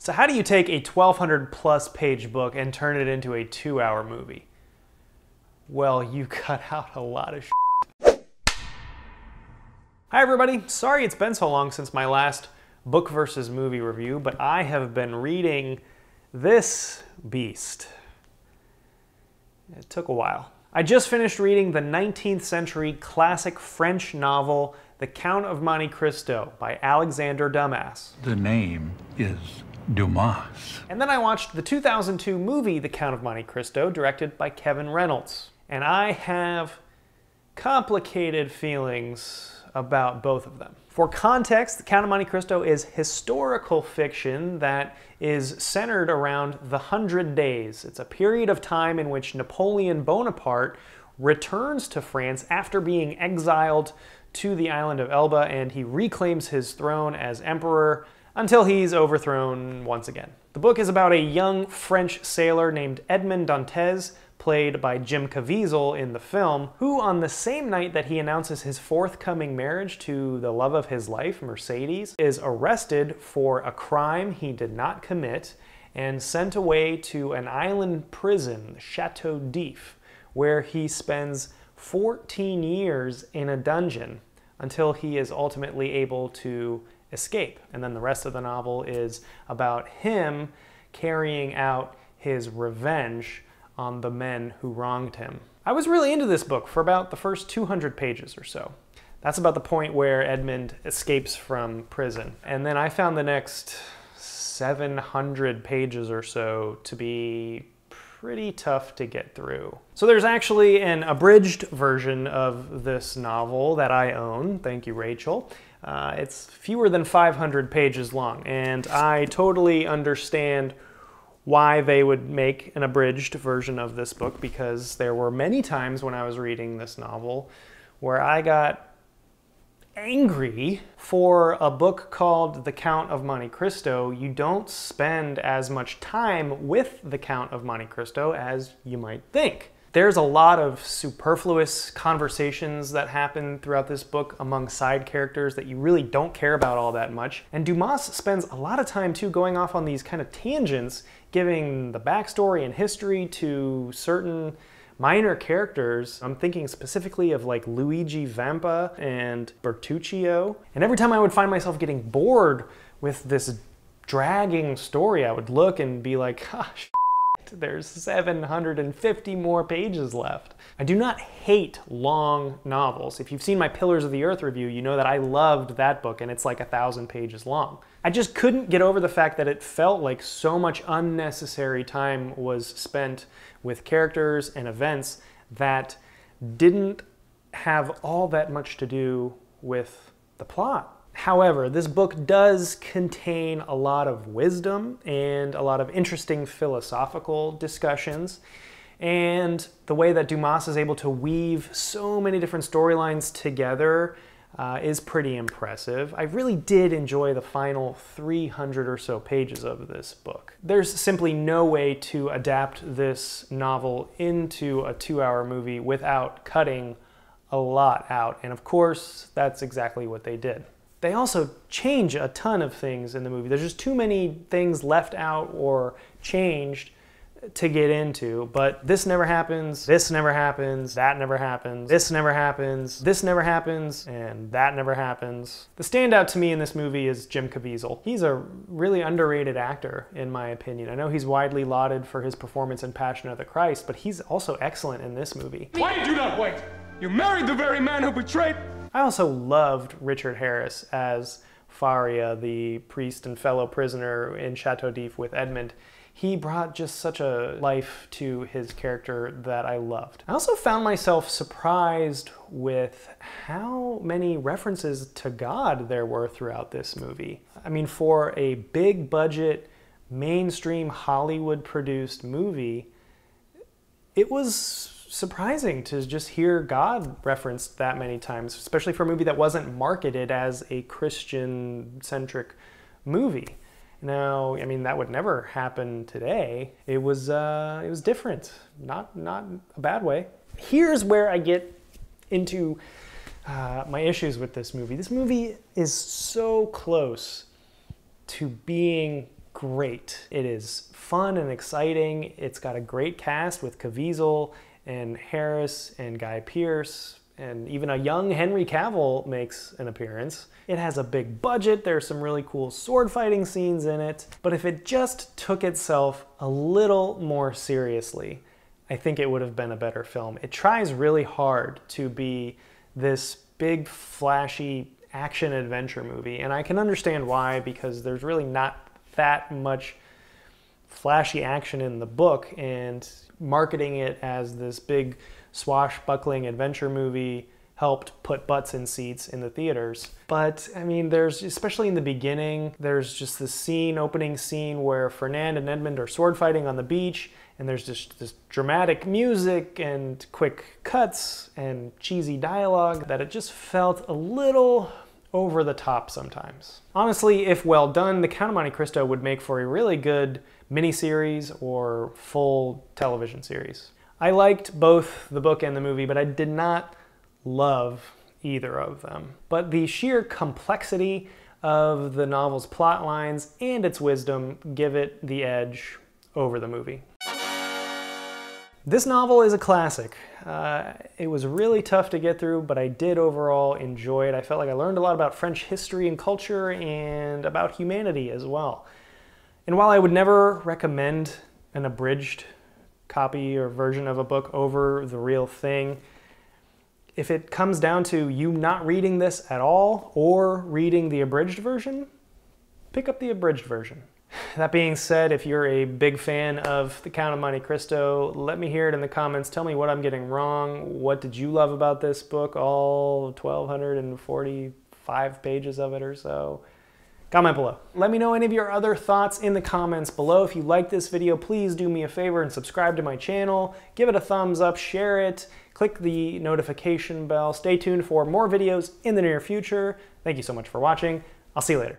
So how do you take a 1,200 plus page book and turn it into a 2-hour movie? Well, you cut out a lot of shit. Hi everybody, sorry it's been so long since my last book versus movie review, but I have been reading this beast. It took a while. I just finished reading the 19th century classic French novel, The Count of Monte Cristo by Alexandre Dumas. The name is Dumas. And then I watched the 2002 movie, The Count of Monte Cristo, directed by Kevin Reynolds. And I have complicated feelings about both of them. For context, The Count of Monte Cristo is historical fiction that is centered around the 100 Days. It's a period of time in which Napoleon Bonaparte returns to France after being exiled to the island of Elba, and he reclaims his throne as emperor until he's overthrown once again. The book is about a young French sailor named Edmund Dantes, played by Jim Kabiesel in the film, who on the same night that he announces his forthcoming marriage to the love of his life, Mercedes, is arrested for a crime he did not commit and sent away to an island prison, Chateau d'If, where he spends 14 years in a dungeon until he is ultimately able to escape. And then the rest of the novel is about him carrying out his revenge on the men who wronged him. I was really into this book for about the first 200 pages or so. That's about the point where Edmund escapes from prison. And then I found the next 700 pages or so to be pretty tough to get through. So there's actually an abridged version of this novel that I own. Thank you, Rachel. It's fewer than 500 pages long, and I totally understand why they would make an abridged version of this book, because there were many times when I was reading this novel where I got angry. For a book called The Count of Monte Cristo, you don't spend as much time with the Count of Monte Cristo as you might think. There's a lot of superfluous conversations that happen throughout this book among side characters that you really don't care about all that much. And Dumas spends a lot of time too going off on these kind of tangents, giving the backstory and history to certain minor characters. I'm thinking specifically of like Luigi Vampa and Bertuccio. And every time I would find myself getting bored with this dragging story, I would look and be like, gosh, there's 750 more pages left. I do not hate long novels. If you've seen my Pillars of the Earth review, you know that I loved that book, and it's like 1,000 pages long. I just couldn't get over the fact that it felt like so much unnecessary time was spent with characters and events that didn't have all that much to do with the plot. However, this book does contain a lot of wisdom and a lot of interesting philosophical discussions. And the way that Dumas is able to weave so many different storylines together is pretty impressive. I really did enjoy the final 300 or so pages of this book. There's simply no way to adapt this novel into a 2-hour movie without cutting a lot out. And of course, that's exactly what they did. They also change a ton of things in the movie. There's just too many things left out or changed to get into, but this never happens, this never happens, that never happens, this never happens, this never happens, and that never happens. The standout to me in this movie is Jim Kabiesel. He's a really underrated actor, in my opinion. I know he's widely lauded for his performance in Passion of the Christ, but he's also excellent in this movie. Why did you not wait? You married the very man who betrayed... I also loved Richard Harris as Faria, the priest and fellow prisoner in Chateau d'If with Edmund. He brought just such a life to his character that I loved. I also found myself surprised with how many references to God there were throughout this movie. I mean, for a big budget, mainstream Hollywood produced movie, it was surprising to just hear God referenced that many times, especially for a movie that wasn't marketed as a Christian-centric movie. Now, I mean, that would never happen today. It was different, not a bad way. Here's where I get into my issues with this movie. This movie is so close to being great. It is fun and exciting. It's got a great cast with Kabiesel and Harris and Guy Pearce, and even a young Henry Cavill makes an appearance. It has a big budget, there's some really cool sword fighting scenes in it, but if it just took itself a little more seriously, I think it would have been a better film. It tries really hard to be this big, flashy action-adventure movie, and I can understand why, because there's really not that much flashy action in the book, and marketing it as this big swashbuckling adventure movie helped put butts in seats in the theaters. But I mean, there's, especially in the beginning, there's just this scene, opening scene where Fernand and Edmund are sword fighting on the beach, and there's just this dramatic music and quick cuts and cheesy dialogue that it just felt a little over the top sometimes. Honestly, if well done, The Count of Monte Cristo would make for a really good miniseries or full television series. I liked both the book and the movie, but I did not love either of them. But the sheer complexity of the novel's plot lines and its wisdom give it the edge over the movie. This novel is a classic. It was really tough to get through, but I did overall enjoy it. I felt like I learned a lot about French history and culture and about humanity as well. And while I would never recommend an abridged copy or version of a book over the real thing, if it comes down to you not reading this at all or reading the abridged version, pick up the abridged version. That being said, if you're a big fan of The Count of Monte Cristo, let me hear it in the comments. Tell me what I'm getting wrong. What did you love about this book? All 1,245 pages of it or so. Comment below. Let me know any of your other thoughts in the comments below. If you like this video, please do me a favor and subscribe to my channel. Give it a thumbs up, share it, click the notification bell. Stay tuned for more videos in the near future. Thank you so much for watching. I'll see you later.